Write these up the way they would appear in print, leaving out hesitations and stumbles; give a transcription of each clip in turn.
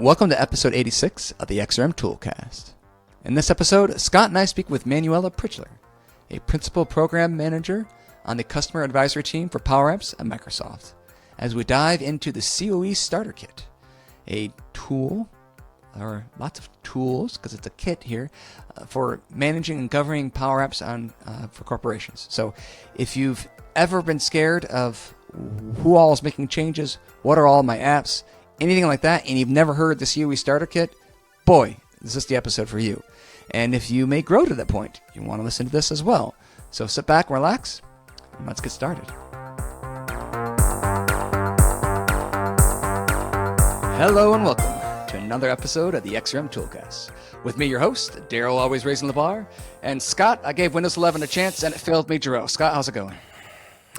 Welcome to episode 86 of the XRM Toolcast. In this episode, Scott and I speak with Manuela Pichler, a principal program manager on the customer advisory team for Power Apps at Microsoft, as we dive into the CoE starter kit, a tool, or lots of tools, because it's a kit here, for managing and governing Power Apps for corporations. So if you've ever been scared of who all is making changes, what are all my apps, anything like that, and you've never heard the CoE starter kit, boy, is this the episode for you. And if you may grow to that point, you want to listen to this as well. So sit back, relax, and let's get started. Hello and welcome to another episode of the XRM Toolcast. With me, your host, Daryl, always raising the bar, and Scott. I gave Windows 11 a chance, and it failed me, Jarrell. Scott, how's it going?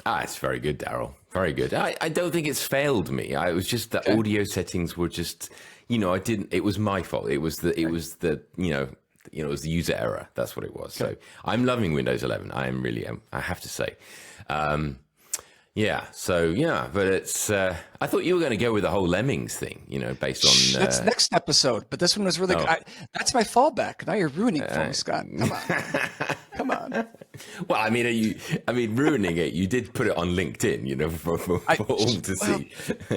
It's very good, Daryl. Very good. I don't think it's failed me. It was just the audio settings were just, I didn't. It was my fault. It was the user error. That's what it was. Okay. So I'm loving Windows 11. I am. I have to say. But it's. I thought you were going to go with the whole Lemmings thing, based on. That's next episode, but this one was really good. That's my fallback. Now you're ruining it for me, Scott. Come on. Well, ruining it. You did put it on LinkedIn, for all to see.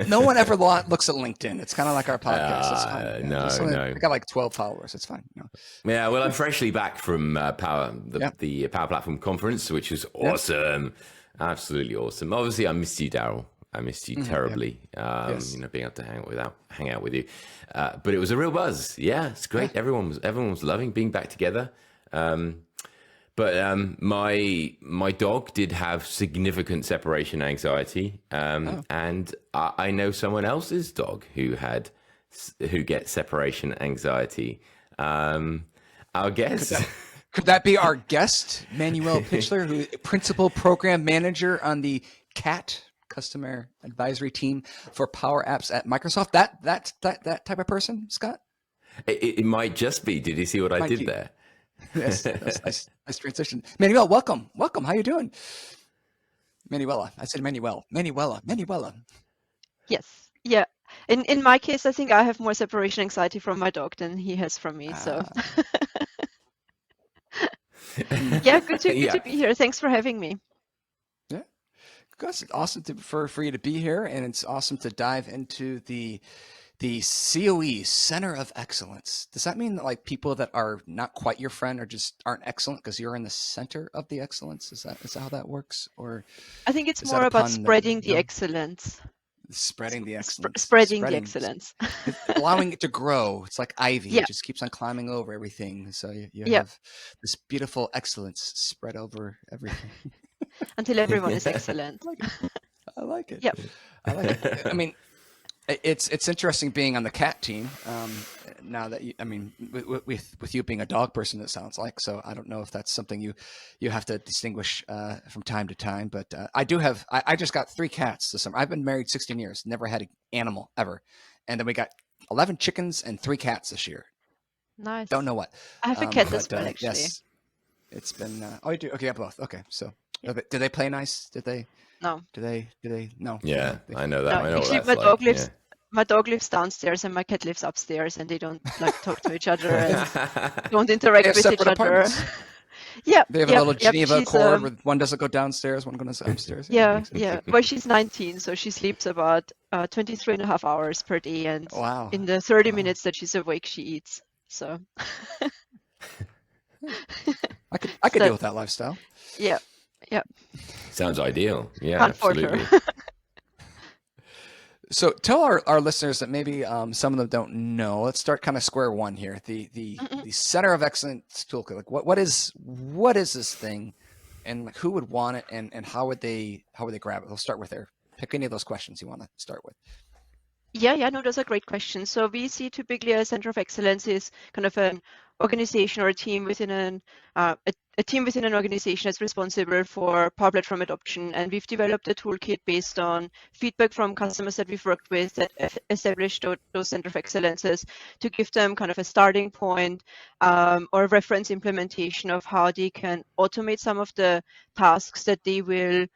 No one ever looks at LinkedIn. It's kind of like our podcast. It's fine. No. I got like 12 followers. It's fine. No. Yeah, well, I'm freshly back from the Power Platform Conference, which was awesome. Absolutely awesome. Obviously, I missed you, Daryl. I missed you terribly. Yes. Being able to hang out with you. But it was a real buzz. Yeah, it's great. Yeah. Everyone was loving being back together. But my dog did have significant separation anxiety, and I know someone else's dog who gets separation anxiety. Our guest. Could that be our guest, Manuela Pichler, who principal program manager on the CAT customer advisory team for Power Apps at Microsoft? That type of person, Scott? It might just be. Did you see what I did there? Yes, that's nice transition. Manuela, welcome. How you doing? Manuela. I said Manuela. Yes. Yeah. In my case, I think I have more separation anxiety from my dog than he has from me. So. Yeah, good to be here. Thanks for having me. Yeah, it's awesome for you to be here, and it's awesome to dive into the CoE Center of Excellence. Does that mean that like people that are not quite your friend or just aren't excellent because you're in the center of the excellence? Is that how that works? Or I think it's more about spreading the excellence. Spreading the excellence. Spreading the excellence. Allowing it to grow. It's like ivy. Yeah. It just keeps on climbing over everything. So you have this beautiful excellence spread over everything. Until everyone is excellent. I like it. Yep. I like it. I mean, it's interesting being on the CAT team. Now that with you being a dog person, it sounds like. So I don't know if that's something you have to distinguish from time to time. But I do have. I just got 3 cats this summer. I've been married 16 years, never had an animal ever, and then we got 11 chickens and 3 cats this year. Nice. Don't know what. I have a cat as well, actually. Yes, it's been. Oh, you do. Okay, yeah, both. Okay, so do they play nice? Did they? No. Do they? No. Yeah, I know that. No, I know actually, what that's like. My dog lives downstairs and my cat lives upstairs, and they don't talk to each other and don't interact with each other. Yeah, they have a little Geneva cord where one doesn't go downstairs, one goes upstairs. Yeah. Well, she's 19, so she sleeps about 23.5 hours per day, and in the 30 minutes that she's awake, she eats. So I could deal with that lifestyle. Yeah. Sounds ideal. Yeah, absolutely. So tell our listeners that maybe some of them don't know. Let's start kind of square one here. The Center of Excellence toolkit. Like what is this thing, and like who would want it, and how would they grab it? We'll start with there. Pick any of those questions you want to start with. Yeah, no, those are great questions. So we see typically a center of excellence is kind of an organization or a team within an organization that's responsible for Power Platform adoption. And we've developed a toolkit based on feedback from customers that we've worked with that established those center of excellences to give them kind of a starting point or a reference implementation of how they can automate some of the tasks that they will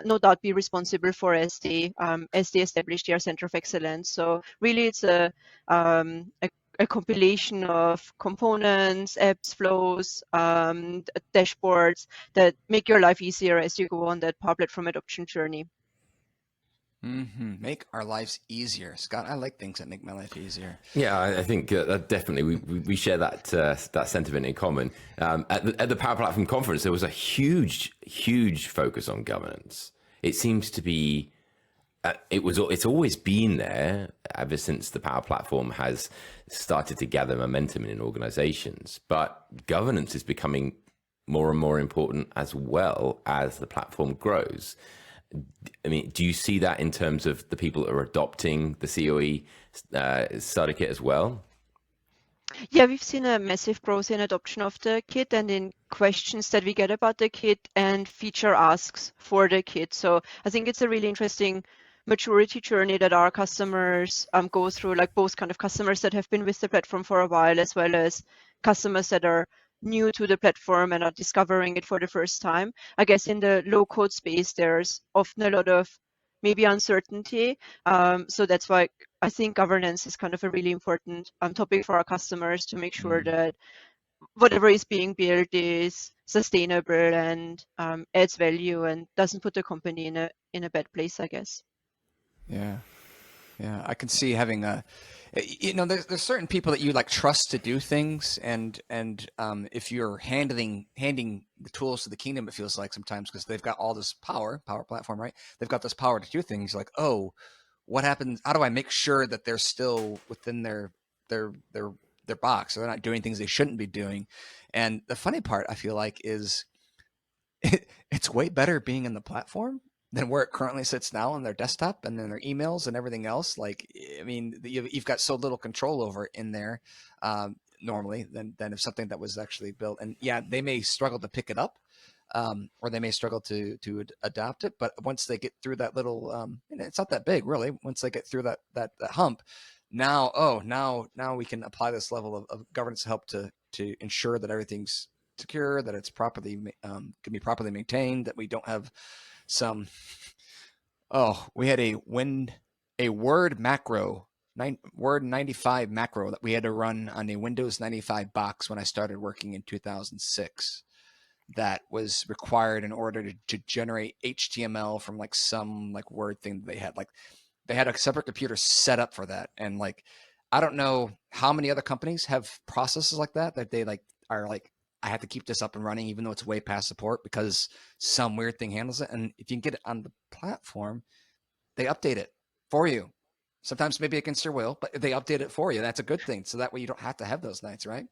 no doubt be responsible for as they establish their center of excellence. So really, it's a compilation of components, apps, flows, dashboards that make your life easier as you go on that Power Platform adoption journey. Make our lives easier, Scott. I like things that make my life easier. Yeah, I think definitely we share that sentiment in common. At the Power Platform conference, there was a huge focus on governance. It seems to be it's always been there ever since the Power Platform has started to gather momentum in organizations. But governance is becoming more and more important as well as the platform grows. I mean, do you see that in terms of the people that are adopting the CoE starter kit as well? Yeah, we've seen a massive growth in adoption of the kit and in questions that we get about the kit and feature asks for the kit. So I think it's a really interesting maturity journey that our customers go through, like both kind of customers that have been with the platform for a while, as well as customers that are new to the platform and are discovering it for the first time. I guess in the low code space, there's often a lot of maybe uncertainty. So that's why I think governance is kind of a really important topic for our customers to make sure that whatever is being built is sustainable and adds value and doesn't put the company in a bad place, I guess. Yeah. I can see having there's certain people that you like trust to do things, and if you're handing the tools to the kingdom, it feels like sometimes because they've got all this power platform, right? They've got this power to do things. Like, oh, what happens? How do I make sure that they're still within their box? So they're not doing things they shouldn't be doing. And the funny part, I feel like, is it's way better being in the platform than where it currently sits now on their desktop and then their emails and everything else. Like, I mean, you've got so little control over it in there normally than if something that was actually built. And yeah, they may struggle to pick it up or they may struggle to adopt it. But once they get through that little, it's not that big really. Once they get through that hump, now we can apply this level of governance help to ensure that everything's secure, that it's properly can be properly maintained, that we don't have some. We had a word macro, word 95 macro that we had to run on a Windows 95 box when I started working in 2006. That was required in order to generate HTML from like some like word thing that they had. Like they had a separate computer set up for that, and like I don't know how many other companies have processes like that they like are like, I have to keep this up and running even though it's way past support because some weird thing handles it. And if you can get it on the platform, they update it for you. Sometimes maybe against your will, but they update it for you. That's a good thing. So that way you don't have to have those nights, right?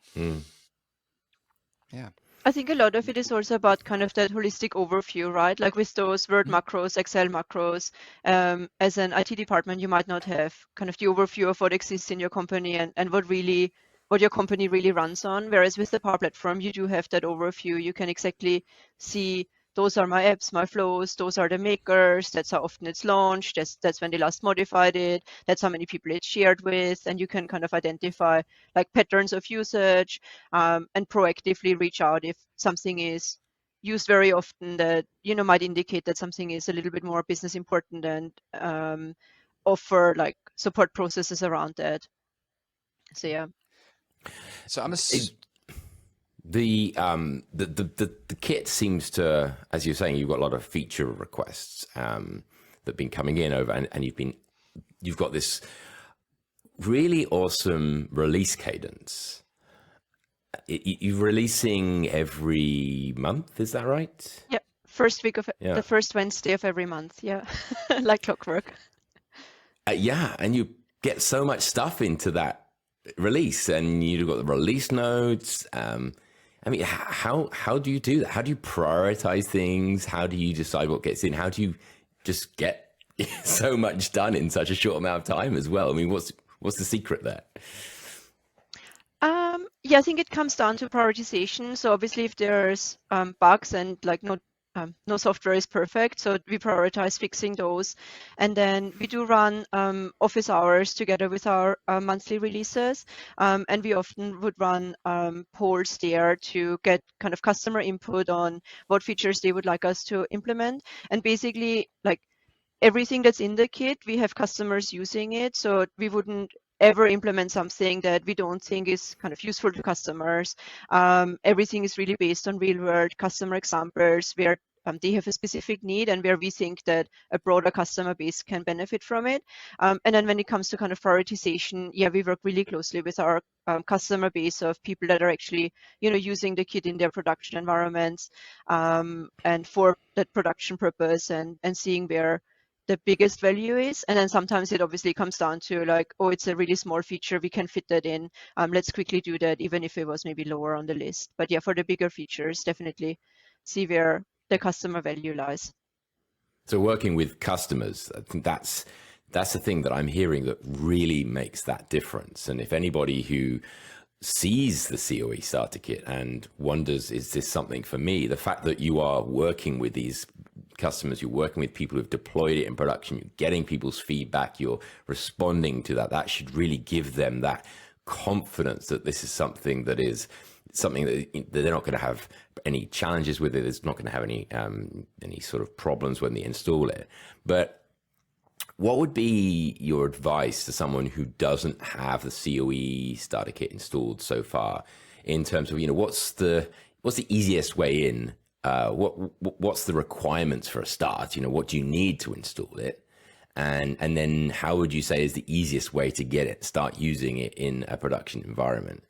Yeah. I think a lot of it is also about kind of that holistic overview, right? Like with those Word macros, Excel macros, as an IT department, you might not have kind of the overview of what exists in your company and what your company really runs on. Whereas with the Power Platform, you do have that overview. You can exactly see those are my apps, my flows, those are the makers, that's how often it's launched, that's when they last modified it, that's how many people it's shared with, and you can kind of identify like patterns of usage and proactively reach out if something is used very often that might indicate that something is a little bit more business important and offer like support processes around that. So yeah. So I'm the kit seems to, as you're saying, you've got a lot of feature requests that have been coming in over, and you've got this really awesome release cadence. You're releasing every month, is that right? Yeah, the first Wednesday of every month. Yeah, like clockwork. Yeah, and you get so much stuff into that release, and you've got the release notes. I mean, how do you do that? How do you prioritize things? How do you decide what gets in? How do you just get so much done in such a short amount of time as well? I mean, what's the secret there? Yeah, I think it comes down to prioritization. So obviously, if there's bugs and like no no software is perfect, so we prioritize fixing those. And then we do run office hours together with our monthly releases, and we often would run polls there to get kind of customer input on what features they would like us to implement. And basically, like everything that's in the kit, we have customers using it, so we wouldn't ever implement something that we don't think is kind of useful to customers. Everything is really based on real world customer examples where they have a specific need and where we think that a broader customer base can benefit from it. And then when it comes to kind of prioritization, yeah, we work really closely with our customer base of people that are actually, using the kit in their production environments, and for that production purpose, and seeing where the biggest value is. And then sometimes it obviously comes down to like, oh, it's a really small feature, we can fit that in. Let's quickly do that, even if it was maybe lower on the list. But yeah, for the bigger features, definitely see where the customer value lies. So working with customers, I think that's the thing that I'm hearing that really makes that difference. And if anybody who sees the CoE starter kit and wonders, is this something for me? The fact that you are working with these customers, you're working with people who've deployed it in production, you're getting people's feedback, you're responding to that, that should really give them that confidence that this is something that they're not going to have any challenges with it. It's not going to have any sort of problems when they install it. But what would be your advice to someone who doesn't have the CoE starter kit installed so far, in terms of, what's the easiest way in? What's the requirements for a start? What do you need to install it? And then how would you say is the easiest way to start using it in a production environment?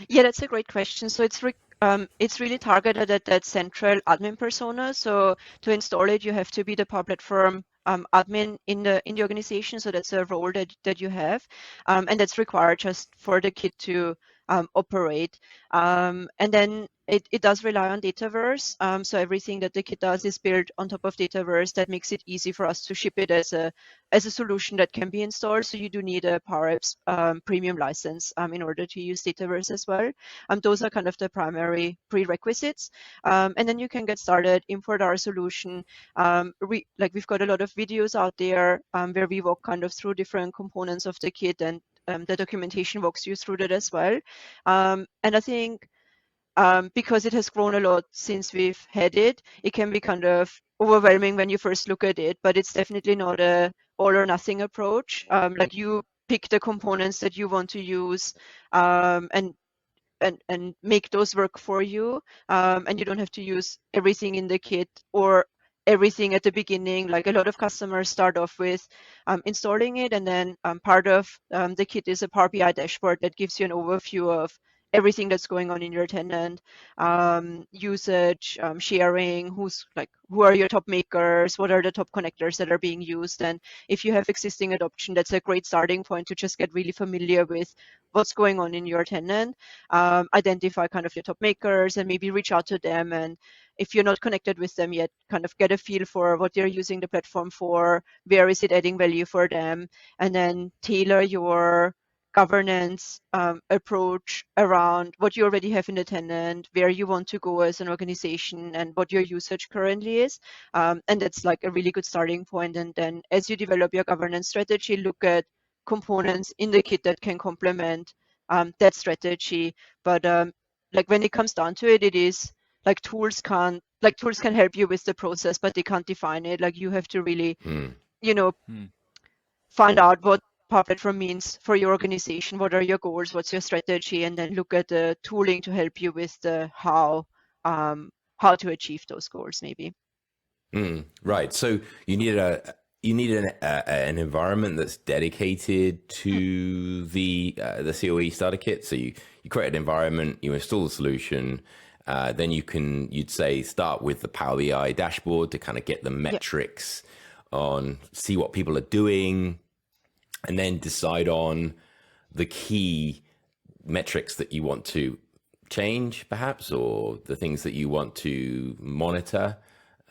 Yeah, that's a great question. So it's really targeted at that central admin persona. So to install it, you have to be the Power Platform admin in the organization. So that's a role that you have, and that's required just for the kit to operate. And then it does rely on Dataverse. So everything that the kit does is built on top of Dataverse. That makes it easy for us to ship it as a solution that can be installed. So you do need a Power Apps premium license in order to use Dataverse as well. Those are kind of the primary prerequisites. And then you can get started, import our solution. We've got a lot of videos out there where we walk kind of through different components of the kit, and the documentation walks you through that as well. And I think because it has grown a lot since we've had it, it can be kind of overwhelming when you first look at it, but it's definitely not a all or nothing approach. Like you pick the components that you want to use, and make those work for you, and you don't have to use everything in the kit or everything at the beginning. Like a lot of customers start off with installing it, and then part of the kit is a Power BI dashboard that gives you an overview of everything that's going on in your tenant, usage, sharing, who are your top makers, what are the top connectors that are being used. And if you have existing adoption, that's a great starting point to just get really familiar with what's going on in your tenant, identify kind of your top makers, and maybe reach out to them. And if you're not connected with them yet, kind of get a feel for what they're using the platform for, where is it adding value for them, and then tailor your governance approach around what you already have in the tenant, where you want to go as an organization, and what your usage currently is. And that's like a really good starting point. And then as you develop your governance strategy, look at components in the kit that can complement that strategy. But like when it comes down to it, it is like tools can help you with the process, but they can't define it. Like you have to really, find out what Power Platform means for your organization. What are your goals? What's your strategy? And then look at the tooling to help you with the how to achieve those goals, maybe. Right. So you need an environment that's dedicated to the CoE starter kit. So you create an environment, you install the solution, then you'd say start with the Power BI dashboard to kind of get the metrics on, see what people are doing, and then decide on the key metrics that you want to change, perhaps, or the things that you want to monitor.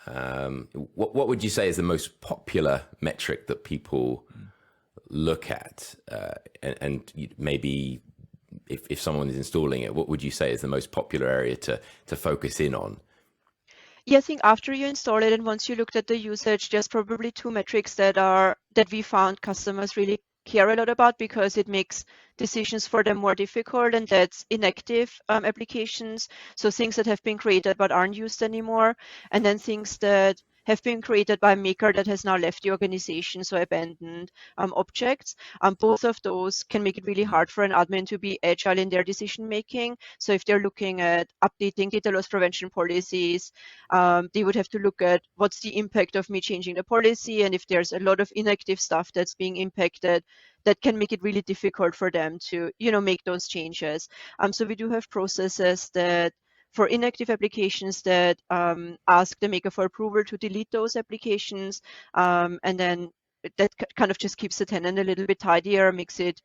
What would you say is the most popular metric that people look at? And maybe if someone is installing it, what would you say is the most popular area to focus in on? Yeah, I think after you install it and once you looked at the usage, there's probably two metrics that we found customers really care a lot about because it makes decisions for them more difficult, and that's inactive applications. So things that have been created but aren't used anymore, and then things that have been created by a maker that has now left the organization, so abandoned objects. Both of those can make it really hard for an admin to be agile in their decision making. So if they're looking at updating data loss prevention policies, they would have to look at what's the impact of me changing the policy, and if there's a lot of inactive stuff that's being impacted, that can make it really difficult for them to, make those changes. So we do have processes that for inactive applications that ask the maker for approval to delete those applications, and then that kind of just keeps the tenant a little bit tidier, makes it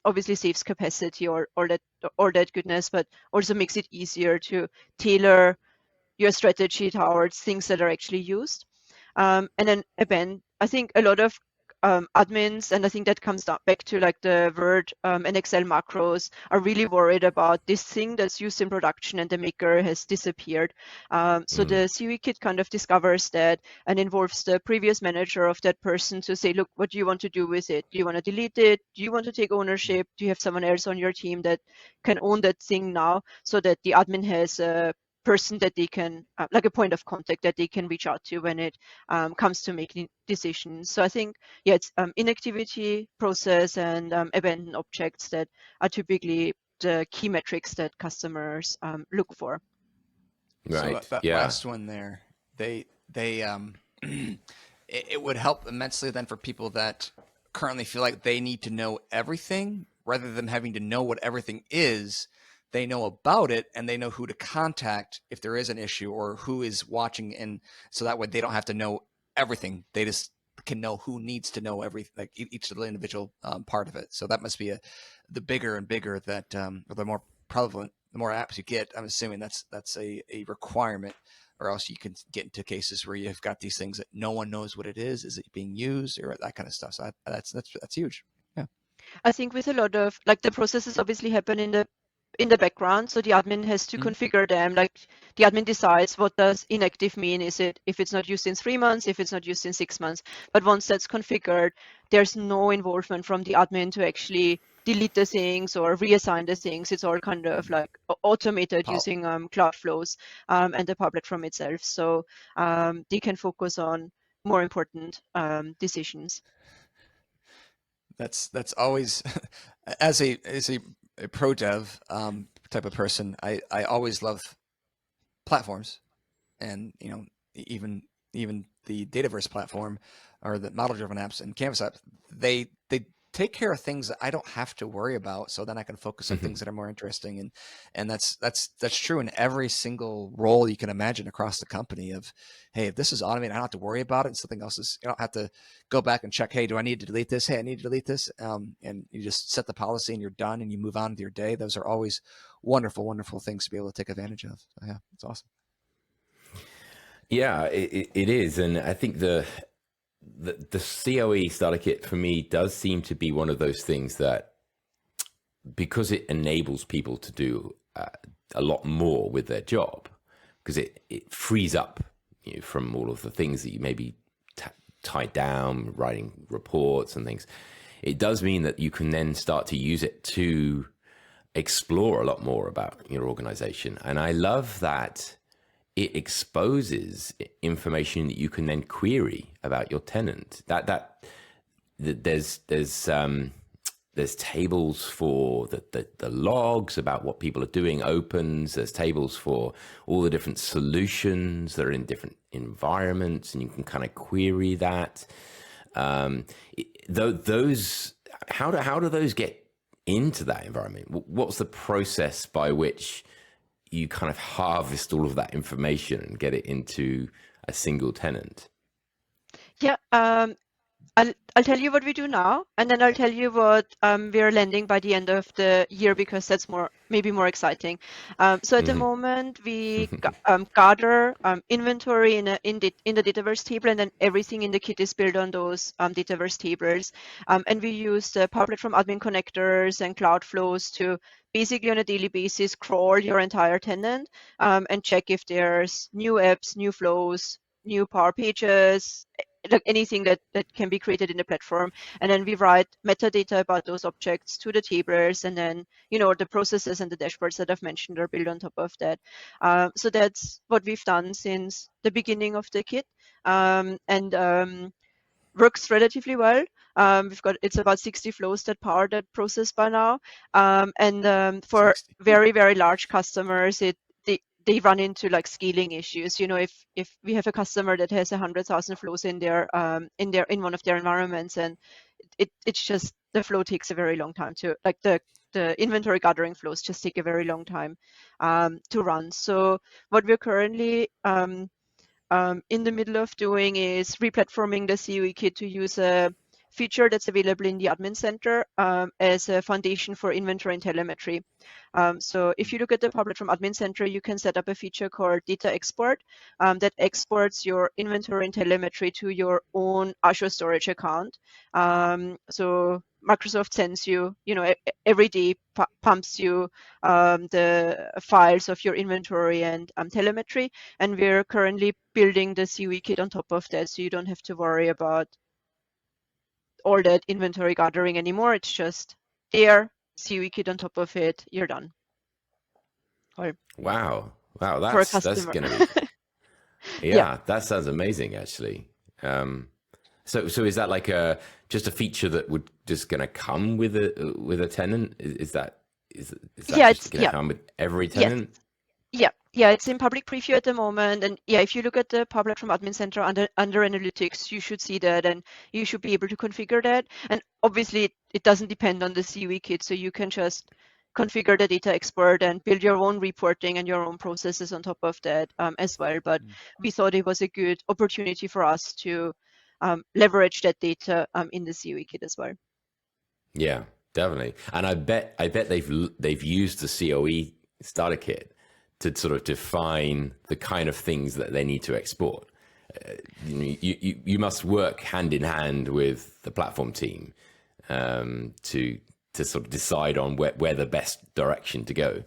obviously saves capacity or that goodness, but also makes it easier to tailor your strategy towards things that are actually used. And then I think a lot of admins, and I think that comes back to like the Word and Excel macros, are really worried about this thing that's used in production and the maker has disappeared. So the CoE kit kind of discovers that and involves the previous manager of that person to say, look, what do you want to do with it? Do you want to delete it? Do you want to take ownership? Do you have someone else on your team that can own that thing now, so that the admin has a person that they can, like a point of contact that they can reach out to when it comes to making decisions. So I think, yeah, it's inactivity, process, and abandoned objects that are typically the key metrics that customers look for. So Right. that Yeah. last one there, they it would help immensely then for people that currently feel like they need to know everything rather than having to know what everything is. They know about it and they know who to contact if there is an issue or who is watching, and so that way they don't have to know everything. They just can know who needs to know everything, like each little individual part of it. So that must be the bigger and bigger that, or the more prevalent, the more apps you get. I'm assuming that's a requirement, or else you can get into cases where you've got these things that no one knows what it is it being used, or that kind of stuff. So that's huge. Yeah. I think with a lot of like the processes obviously happen in the background, so the admin has to configure them. Like the admin decides what does inactive mean. Is it if it's not used in 3 months, if it's not used in 6 months? But once that's configured, there's no involvement from the admin to actually delete the things or reassign the things. It's all kind of like automated using cloud flows and the public from itself. So they can focus on more important decisions. That's always as a pro dev type of person. I always love platforms, and even the Dataverse platform or the model driven apps and Canvas apps. They take care of things that I don't have to worry about, so then I can focus on things that are more interesting. And that's true in every single role you can imagine across the company. Of, hey, if this is automated, I don't have to worry about it. And something else is, you don't have to go back and check, hey, do I need to delete this? Hey, I need to delete this. And you just set the policy and you're done and you move on with your day. Those are always wonderful things to be able to take advantage of. So, yeah, it's awesome. Yeah, it is. And I think the CoE starter kit for me does seem to be one of those things that, because it enables people to do a lot more with their job, because it frees up from all of the things that you maybe tied down, writing reports and things. It does mean that you can then start to use it to explore a lot more about your organization. And I love that it exposes information that you can then query about your tenant. That there's tables for the logs about what people are doing, opens. There's tables for all the different solutions that are in different environments, and you can kind of query that. Those how do those get into that environment? What's the process by which you kind of harvest all of that information and get it into a single tenant? Yeah, I'll tell you what we do now, and then I'll tell you what we're landing by the end of the year, because that's maybe more exciting. So at the moment, we gather inventory in the Dataverse table, and then everything in the kit is built on those Dataverse tables. And we use the Power from admin connectors and cloud flows to basically on a daily basis crawl your entire tenant and check if there's new apps, new flows, new Power Pages, like anything that can be created in the platform. And then we write metadata about those objects to the tables, and then the processes and the dashboards that I've mentioned are built on top of that. So that's what we've done since the beginning of the kit, and works relatively well. It's about 60 flows that power that process by now, and for 60. very, very large customers, they run into like scaling issues. If we have a customer that has 100,000 flows in one of their environments, and it's just the flow takes a very long time to, like, the inventory gathering flows just take a very long time to run. So what we're currently in the middle of doing is replatforming the CoE kit to use a feature that's available in the admin center as a foundation for inventory and telemetry. So if you look at the Public from Admin Center, you can set up a feature called data export that exports your inventory and telemetry to your own Azure storage account. So Microsoft sends you, every day pumps you the files of your inventory and telemetry, and we're currently building the CoE kit on top of that, so you don't have to worry about all that inventory gathering anymore. It's just there, CoE kit on top of it, you're done. Or Wow, for a that's customer. gonna be Yeah. that sounds amazing, actually. So is that like just a feature that would just gonna come with a tenant? Is that Yeah, just gonna come with every tenant? Yeah, it's in public preview at the moment, and yeah, if you look at the Public from Admin Center under analytics, you should see that, and you should be able to configure that. And obviously, it doesn't depend on the CoE kit, so you can just configure the data export and build your own reporting and your own processes on top of that as well. But we thought it was a good opportunity for us to leverage that data in the CoE kit as well. Yeah, definitely. And I bet they've used the CoE starter kit to sort of define the kind of things that they need to export. You must work hand in hand with the platform team to sort of decide on where the best direction to go.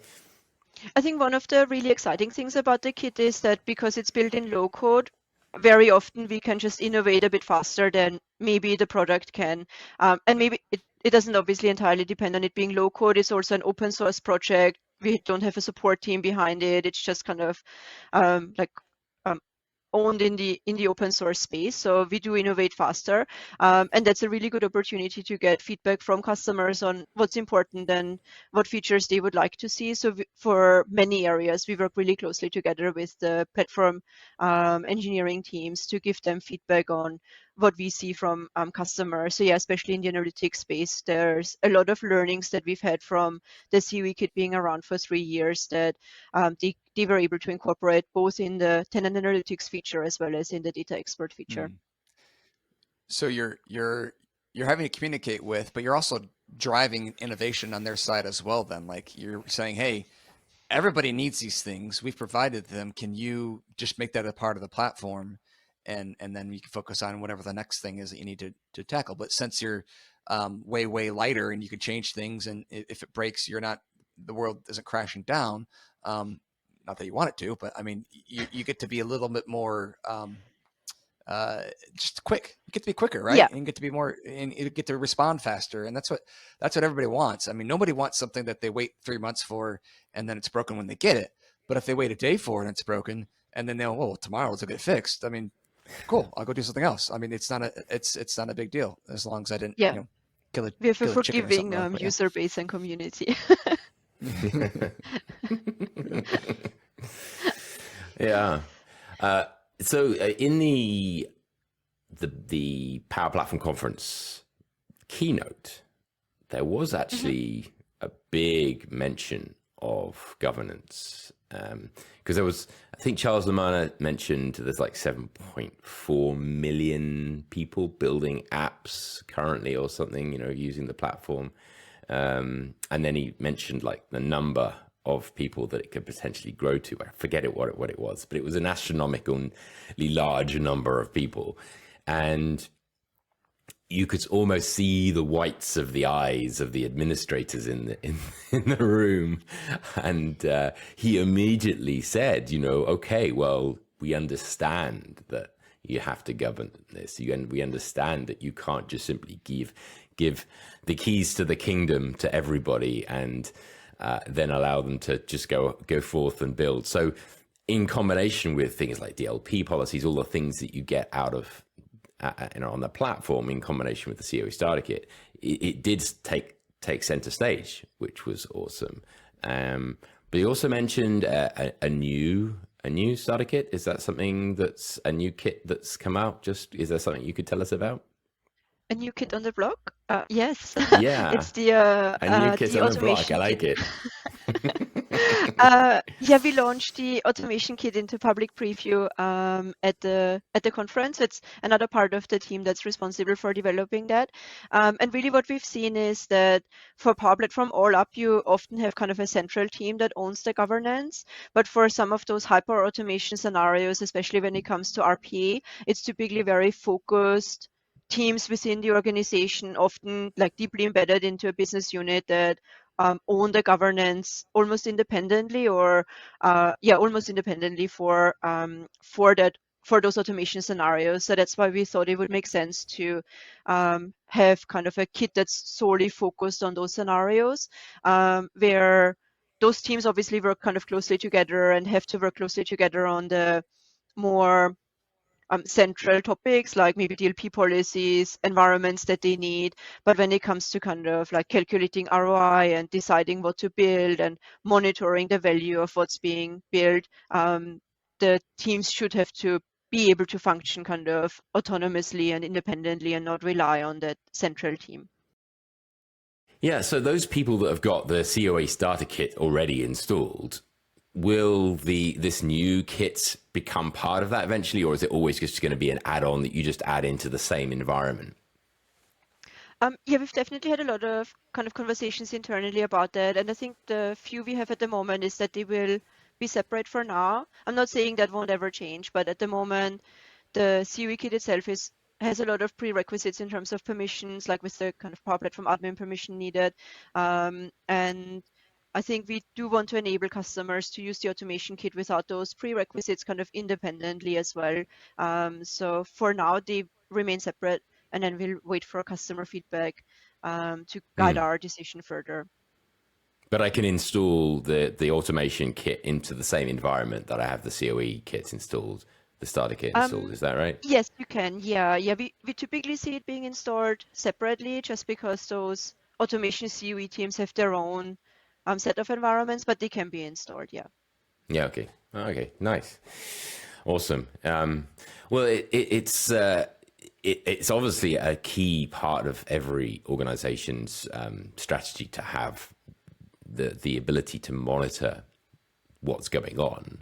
I think one of the really exciting things about the kit is that because it's built in low code, very often we can just innovate a bit faster than maybe the product can. And maybe it doesn't obviously entirely depend on it being low code. It's also an open source project. We don't have a support team behind it. It's just kind of owned in the open source space, so we do innovate faster, and that's a really good opportunity to get feedback from customers on what's important and what features they would like to see. So for many areas, we work really closely together with the platform engineering teams to give them feedback on what we see from customers. So yeah, especially in the analytics space, there's a lot of learnings that we've had from the CoE kit being around for 3 years that they were able to incorporate both in the tenant analytics feature as well as in the data export feature. So you're having to communicate with, but you're also driving innovation on their side as well. Then, like, you're saying, hey, everybody needs these things. We've provided them. Can you just make that a part of the platform? And then you can focus on whatever the next thing is that you need to tackle. But since you're way lighter and you can change things, and if it breaks, the world isn't crashing down. Not that you want it to, but I mean, you get to be a little bit more just quick. You get to be quicker, right? Yeah. And you get to be more, and you get to respond faster. And that's what everybody wants. I mean, nobody wants something that they wait 3 months for and then it's broken when they get it. But if they wait a day for it and it's broken, and then they'll, well, tomorrow it'll get fixed. I mean, cool, I'll go do something else. I mean, it's not a big deal as long as I didn't, kill a We have a chicken or something. forgiving user base and community. Yeah. So in the Power Platform Conference keynote, there was actually a big mention of governance Because there was, I think Charles Lamana mentioned there's like 7.4 million people building apps currently or something, using the platform. And then he mentioned like the number of people that it could potentially grow to. I forget what it was, but it was an astronomically large number of people. And you could almost see the whites of the eyes of the administrators in the room, and he immediately said, okay, well, we understand that you have to govern this. We understand that you can't just simply give the keys to the kingdom to everybody and then allow them to just go forth and build. So, in combination with things like DLP policies, all the things that you get out of on the platform in combination with the CoE starter kit, it did take center stage, which was awesome. But you also mentioned a new starter kit. Is that something that's a new kit that's come out? Is there something you could tell us about? A new kit on the block? Yes. Yeah. It's the A new kit the on the block. automation I like kit. it. We launched the automation kit into public preview at the conference. It's another part of the team that's responsible for developing that. And really what we've seen is that for Power Platform all up, you often have kind of a central team that owns the governance. But for some of those hyper automation scenarios, especially when it comes to RPA, it's typically very focused teams within the organization, often like deeply embedded into a business unit that own the governance almost independently, or almost independently for those automation scenarios. So that's why we thought it would make sense to have kind of a kit that's solely focused on those scenarios, where those teams obviously work kind of closely together and have to work closely together on the more central topics like maybe DLP policies, environments that they need. But when it comes to kind of like calculating ROI and deciding what to build and monitoring the value of what's being built, the teams should have to be able to function kind of autonomously and independently and not rely on that central team. Yeah, so those people that have got the CoE starter kit already installed, will this new kit become part of that eventually, or is it always just going to be an add-on that you just add into the same environment? We've definitely had a lot of kind of conversations internally about that, and I think the view we have at the moment is that they will be separate for now. I'm not saying that won't ever change, but at the moment, the CoE kit itself has a lot of prerequisites in terms of permissions, like with the kind of Power Platform admin permission needed, and I think we do want to enable customers to use the automation kit without those prerequisites kind of independently as well. So for now, they remain separate, and then we'll wait for customer feedback to guide our decision further. But I can install the automation kit into the same environment that I have the CoE kit installed, the starter kit installed. Is that right? Yes, you can. Yeah. We typically see it being installed separately just because those automation CoE teams have their own set of environments, but they can be installed. Yeah. Yeah. Okay. Okay. Nice. Awesome. Well, it's obviously a key part of every organization's strategy to have the ability to monitor what's going on.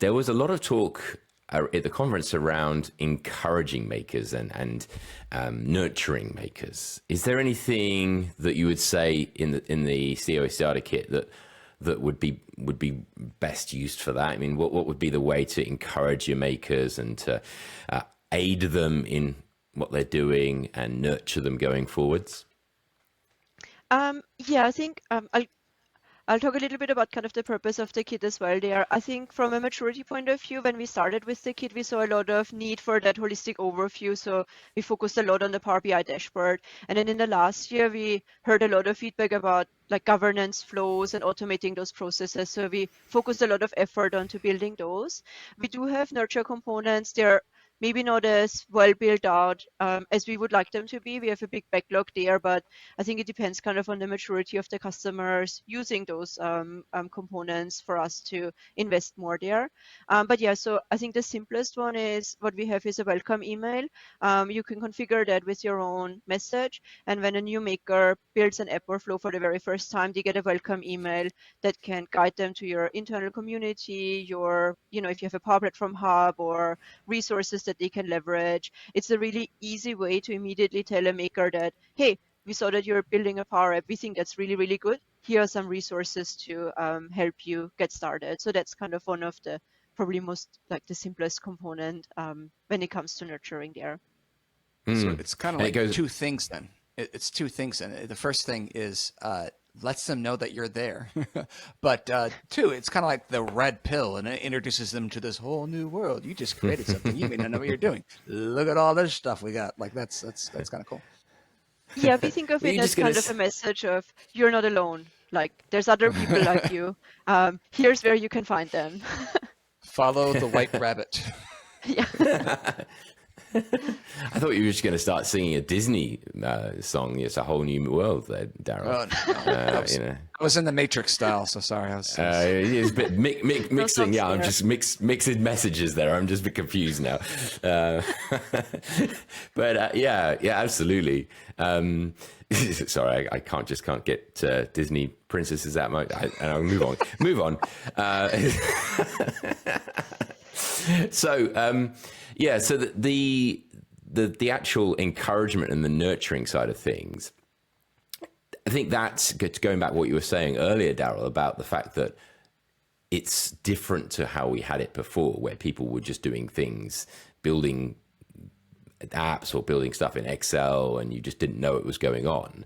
There was a lot of talk at the conference around encouraging makers and nurturing makers. Is there anything that you would say in the CoE starter kit that would be best used for that? I mean, what would be the way to encourage your makers and to aid them in what they're doing and nurture them going forwards? I think I'll talk a little bit about kind of the purpose of the kit as well there. I think from a maturity point of view, when we started with the kit, we saw a lot of need for that holistic overview. So we focused a lot on the Power BI dashboard. And then in the last year, we heard a lot of feedback about like governance flows and automating those processes. So we focused a lot of effort onto building those. We do have nurture components. They're maybe not as well built out as we would like them to be. We have a big backlog there, but I think it depends kind of on the maturity of the customers using those components for us to invest more there. But yeah, so I think the simplest one is what we have is a welcome email. You can configure that with your own message. And when a new maker builds an app or flow for the very first time, they get a welcome email that can guide them to your internal community, your, if you have a Power Platform hub or resources that they can leverage. It's a really easy way to immediately tell a maker that, hey, we saw that you're building a Power App. We think that's really, really good. Here are some resources to help you get started. So that's kind of one of the probably most like the simplest component when it comes to nurturing there. So it's kind of like two things then. It's two things. And the first thing is lets them know that you're there. But two, it's kind of like the red pill, and it introduces them to this whole new world. You just created something. You may not know what you're doing. Look at all this stuff we got. Like that's kind of cool. Yeah, we think of it as kind of a message of you're not alone. Like there's other people like you. Here's where you can find them. Follow the white rabbit. Yeah. I thought you were just going to start singing a Disney song. It's a whole new world there, Daryl. Oh, no. I was in the Matrix style, so sorry. It's a bit mixing. Yeah, I'm just mixing messages there. I'm just a bit confused now. But yeah, absolutely. Sorry, I can't get Disney princesses out. And I'll move on. So. Yeah, so the actual encouragement and the nurturing side of things, I think that's going back to what you were saying earlier, Daryl, about the fact that it's different to how we had it before, where people were just doing things, building apps or building stuff in Excel, and you just didn't know it was going on.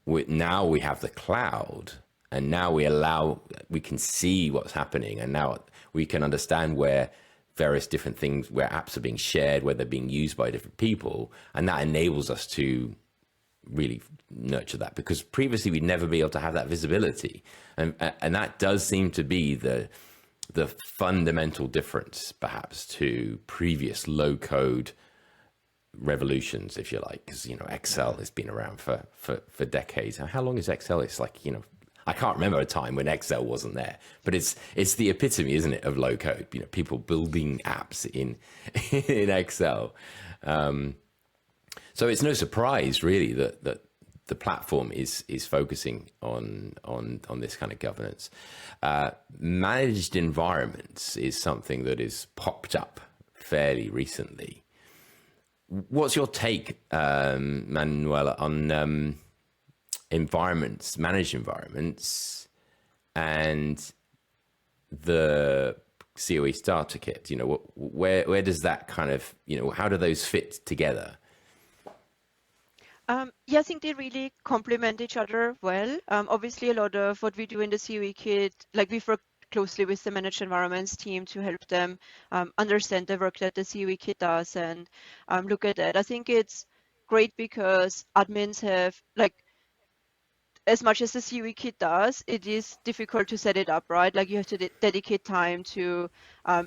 Now we have the cloud, and now we can see what's happening, and now we can understand where various different things, where apps are being shared, where they're being used by different people. And that enables us to really nurture that, because previously we'd never be able to have that visibility. And that does seem to be the fundamental difference, perhaps, to previous low code revolutions, if you like, because, Excel has been around for decades. How long is Excel? It's like, I can't remember a time when Excel wasn't there, but it's the epitome, isn't it, of low code? People building apps in Excel. So it's no surprise, really, that the platform is focusing on this kind of governance. Managed environments is something that is popped up fairly recently. What's your take, Manuela, on managed environments, and the CoE starter kit? Where does that kind of, how do those fit together? Yeah, I think they really complement each other well. Obviously, a lot of what we do in the CoE kit, like we've worked closely with the managed environments team to help them understand the work that the CoE kit does and look at that. I think it's great because admins have, as much as the CoE kit does, it is difficult to set it up, right? Like you have to dedicate time to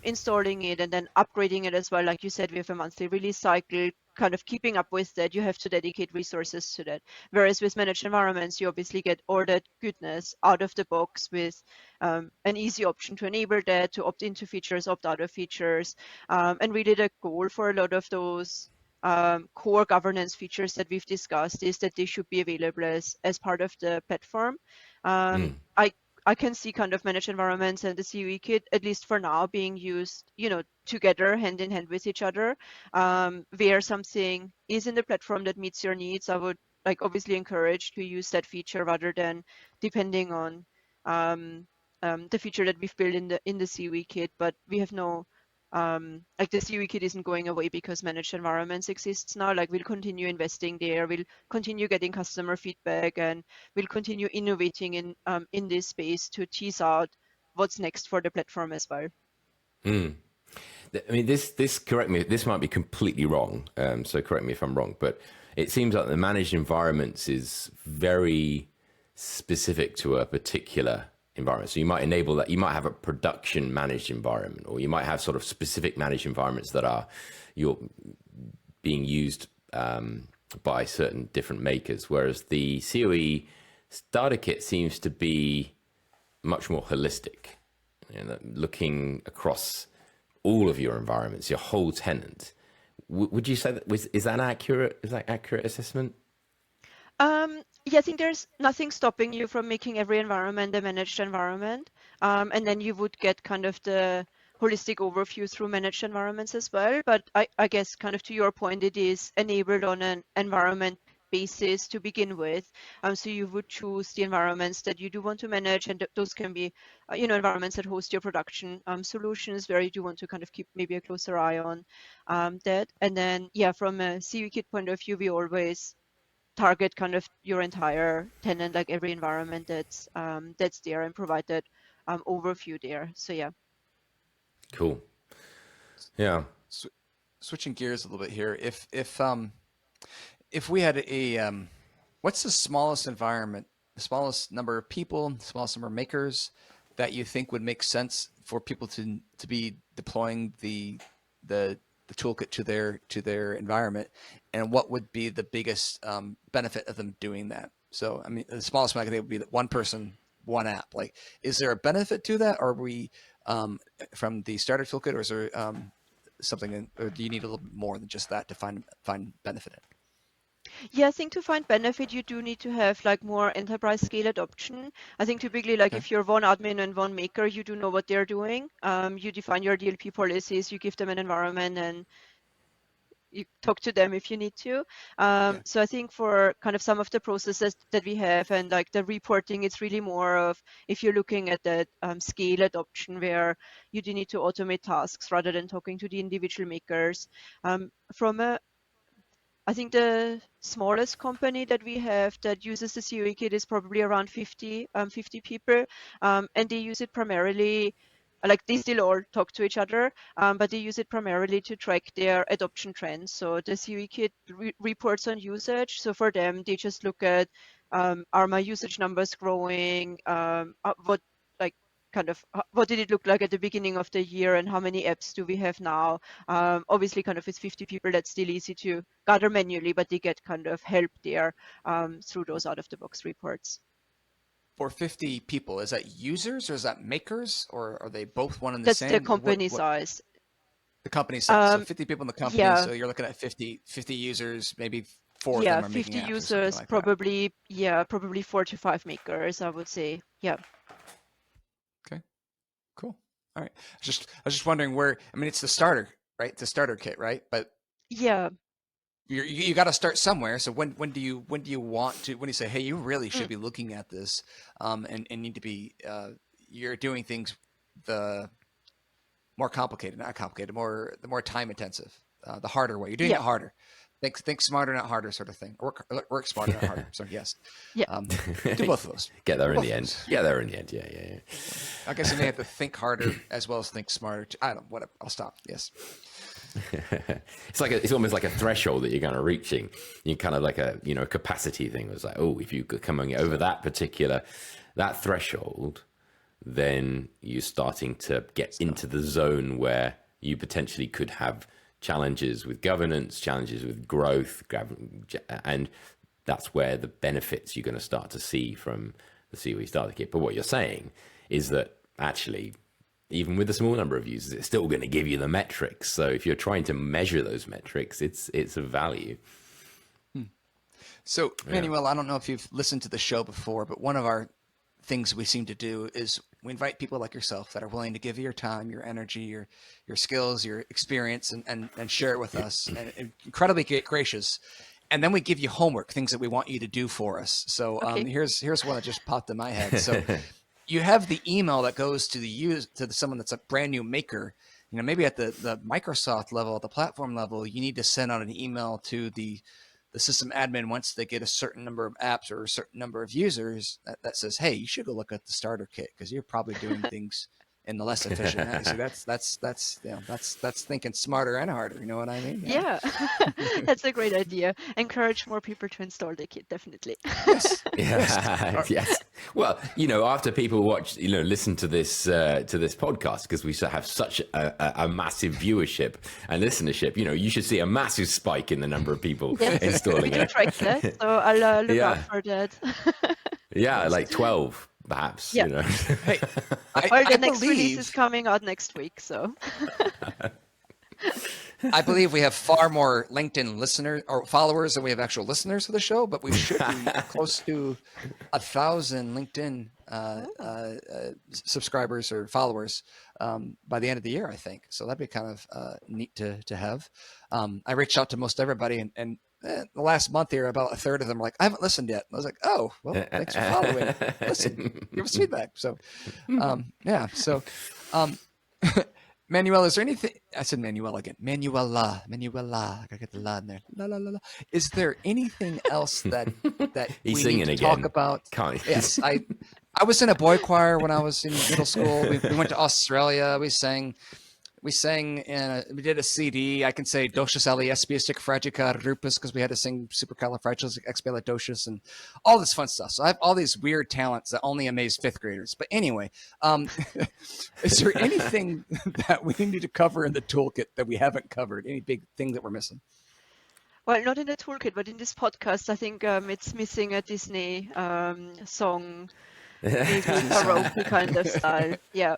installing it and then upgrading it as well. Like you said, we have a monthly release cycle, kind of keeping up with that. You have to dedicate resources to that. Whereas with managed environments, you obviously get all that goodness out of the box with an easy option to enable that, to opt into features, opt out of features. And really the goal for a lot of those core governance features that we've discussed is that they should be available as part of the platform. I can see kind of managed environments and the CoE kit, at least for now, being used, together, hand in hand with each other. Where something is in the platform that meets your needs, I would obviously encourage to use that feature rather than depending on the feature that we've built in the CoE kit. But we have no the CoE kit isn't going away because managed environments exists now. We'll continue investing there. We'll continue getting customer feedback, and we'll continue innovating in this space to tease out what's next for the platform as well. I mean, this correct me. This might be completely wrong. So correct me if I'm wrong. But it seems like the managed environments is very specific to a particular environment. So you might enable that. You might have a production managed environment, or you might have sort of specific managed environments that are you're being used by certain different makers. Whereas the CoE starter kit seems to be much more holistic, looking across all of your environments, your whole tenant. Would you say that is that accurate? Is that accurate assessment? Yeah, I think there's nothing stopping you from making every environment a managed environment. And then you would get kind of the holistic overview through managed environments as well. But I guess kind of to your point, it is enabled on an environment basis to begin with. So you would choose the environments that you do want to manage, and those can be, environments that host your production solutions where you do want to kind of keep maybe a closer eye on that. And then, yeah, from a CoE kit point of view, we always target kind of your entire tenant, like every environment that's there, and provide that overview there. So yeah. Cool. Yeah. Switching gears a little bit here. If we had what's the smallest environment, the smallest number of people, the smallest number of makers that you think would make sense for people to be deploying the toolkit to their environment, and what would be the biggest benefit of them doing that? So, I mean, the smallest one I think would be that one person, one app. Like, is there a benefit to that? Or are we from the starter toolkit, or is there something, or do you need a little bit more than just that to find benefit in? Yeah, I think to find benefit, you do need to have like more enterprise scale adoption. I think typically, like if you're one admin and one maker, you do know what they're doing. You define your DLP policies, you give them an environment, and you talk to them if you need to. So I think for kind of some of the processes that we have and like the reporting, it's really more of if you're looking at that scale adoption where you do need to automate tasks rather than talking to the individual makers. I think the smallest company that we have that uses the CoE kit is probably around 50 people, and they use it primarily, like they still all talk to each other, but they use it primarily to track their adoption trends. So the CoE kit reports on usage. So for them, they just look at, are my usage numbers growing? What like kind of what did it look like at the beginning of the year, and how many apps do we have now? Obviously, kind of with 50 people, that's still easy to gather manually, but they get kind of help there through those out-of-the-box reports. For 50 people, is that users or is that makers, or are they both one and the That's same? the company size. The company size. So 50 people in the company. Yeah. So you're looking at 50 users, maybe 4 of Yeah, them are making 50 apps users, or something like probably, yeah, probably 4 to 5 makers, I would say. Yeah. Okay, cool. All right. I was just wondering where, I mean, it's the starter, right? It's a starter kit, right? But yeah, you got to start somewhere. So when do you want to, when you say, hey, you really should be looking at this, and need to be, you're doing things the more complicated, not complicated, the more time intensive, the harder way. You're doing it harder. Think smarter, not harder, sort of thing. Work smarter, not harder. So yes, yeah. Do both of those. Get there in the end. Get there in the end. Yeah. I guess you may have to think harder as well as think smarter. I don't. Whatever. I'll stop. Yes. It's almost like a threshold that you're kind of reaching. You kind of like a capacity thing. It's like, oh, if you could come over that threshold, then you're starting to get into the zone where you potentially could have challenges with governance, challenges with growth, and that's where the benefits you're going to start to see from the CoE starter kit. But what you're saying is that actually, even with a small number of users, it's still going to give you the metrics. So if you're trying to measure those metrics, it's of value. So, Manuela, I don't know if you've listened to the show before, but one of our things we seem to do is we invite people like yourself that are willing to give your time, your energy, your skills, your experience, and share it with us. And incredibly gracious. And then we give you homework, things that we want you to do for us. So here's one that just popped in my head. So you have the email that goes to someone that's a brand new maker. Maybe at the Microsoft level, the platform level, you need to send out an email to the system admin once they get a certain number of apps or a certain number of users that says, hey, you should go look at the starter kit because you're probably doing things in the less efficient. So that's thinking smarter and harder. You know what I mean? Yeah, that's a great idea. Encourage more people to install the kit, definitely. Yes. Yes. Well, after people listen to this podcast, because we have such a massive viewership and listenership, you should see a massive spike in the number of people installing We do it. track that, so I'll look out for that. Yeah, like 12, perhaps. Yeah. Hey, the next release is coming out next week, so. I believe we have far more LinkedIn listeners or followers than we have actual listeners of the show, but we should be close to 1,000 LinkedIn subscribers or followers by the end of the year, I think. So that'd be kind of neat to have. I reached out to most everybody, and the last month here, about a third of them were like, I haven't listened yet. I was like, oh, well, thanks for following. Listen, give us feedback. So, So, Manuela, is there anything? I said Manuela again. Manuela. I gotta get the la in there. La la la la. Is there anything else that He's we singing need to again. talk about? Can't he? Yes, I was in a boy choir when I was in middle school. We went to Australia. We sang. We we did a CD. I can say Doshus Aliespia because we had to sing Supercalifragilisticexpialidocious and all this fun stuff. So I have all these weird talents that only amaze fifth graders. But anyway, is there anything that we need to cover in the toolkit that we haven't covered? Any big thing that we're missing? Well, not in the toolkit, but in this podcast, I think it's missing a Disney song, maybe karaoke kind of style. Yeah.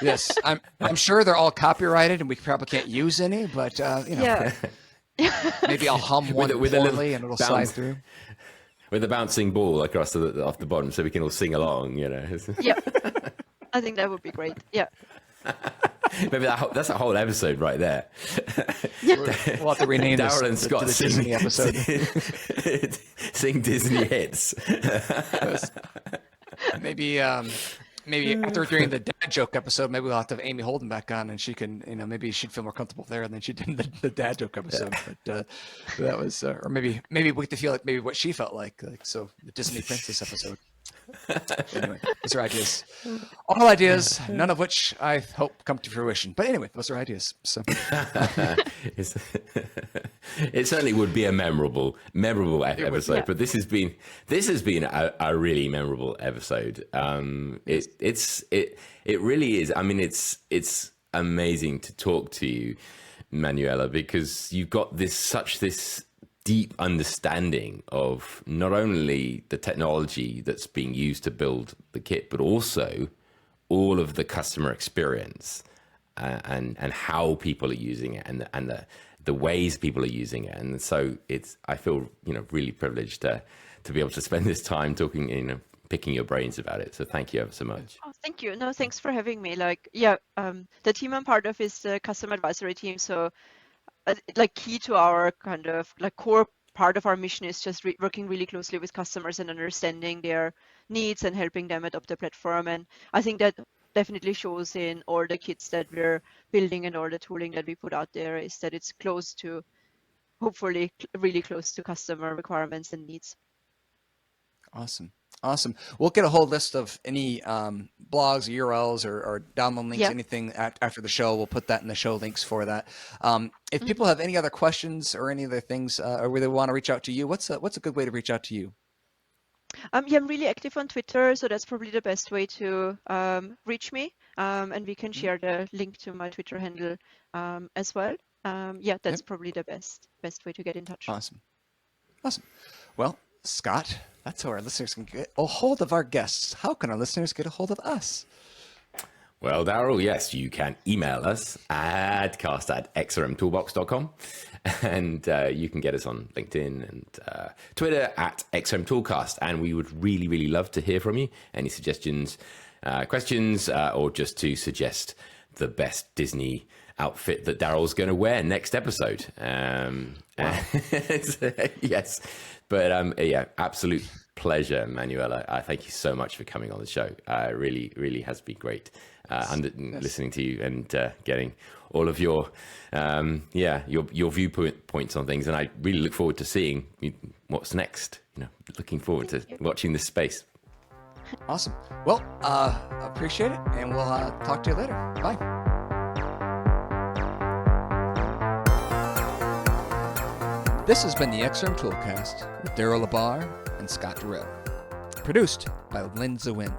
Yes, I'm sure they're all copyrighted, and we probably can't use any. But Yeah. maybe I'll hum one with a poorly, and it'll slide through. With a bouncing ball across off the bottom, so we can all sing along. Yeah. I think that would be great. Yeah. Maybe that's a whole episode right there. We'll have to rename this Darryl and Scott to the Disney episode. Sing Disney hits. Maybe after doing the dad joke episode, maybe we'll have to have Amy Holden back on, and she can, maybe she'd feel more comfortable there than she did in the dad joke episode. But that was, or maybe we get to feel like maybe what she felt like so the Disney princess episode. Anyway, those are ideas. All ideas, none of which I hope come to fruition. But anyway, those are ideas. So it certainly would be a memorable episode. Yeah. But this has been a really memorable episode. It really is. I mean, it's amazing to talk to you, Manuela, because you've got this deep understanding of not only the technology that's being used to build the kit, but also all of the customer experience and how people are using it and the ways people are using it. And so I feel really privileged to be able to spend this time talking, picking your brains about it. So thank you ever so much. Oh, thank you. No, thanks for having me. The team I'm part of is the customer advisory team. So key to our kind of core part of our mission is just working really closely with customers and understanding their needs and helping them adopt the platform. And I think that definitely shows in all the kits that we're building and all the tooling that we put out there, is that it's hopefully really close to customer requirements and needs. Awesome. We'll get a whole list of any blogs, URLs, or download links, anything after the show. We'll put that in the show links for that. If people have any other questions or any other things, or they want to reach out to you, what's a good way to reach out to you? I'm really active on Twitter, so that's probably the best way to reach me. And we can share the link to my Twitter handle as well. That's probably the best way to get in touch. Awesome. Well, Scott, that's how our listeners can get a hold of our guests. How can our listeners get a hold of us? Well, Darryl, yes, you can email us at cast@xrmtoolbox.com, and you can get us on LinkedIn and Twitter at xrmtoolcast. And we would really, really love to hear from you. Any suggestions, questions, or just to suggest the best Disney outfit that Darryl's going to wear next episode. Yes. But absolute pleasure, Manuela. Thank you so much for coming on the show. Really, really has been great listening to you and getting all of your viewpoints on things. And I really look forward to seeing what's next. Looking forward to watching this space. Awesome. Well, appreciate it, and we'll talk to you later. Bye. This has been the XRM Toolcast with Daryl Labar and Scott Durrell. Produced by Lynn Zawin.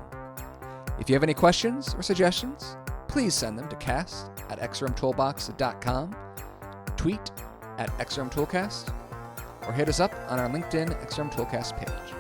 If you have any questions or suggestions, please send them to cast@xrmtoolbox.com, tweet @XRM Toolcast, or hit us up on our LinkedIn XRM Toolcast page.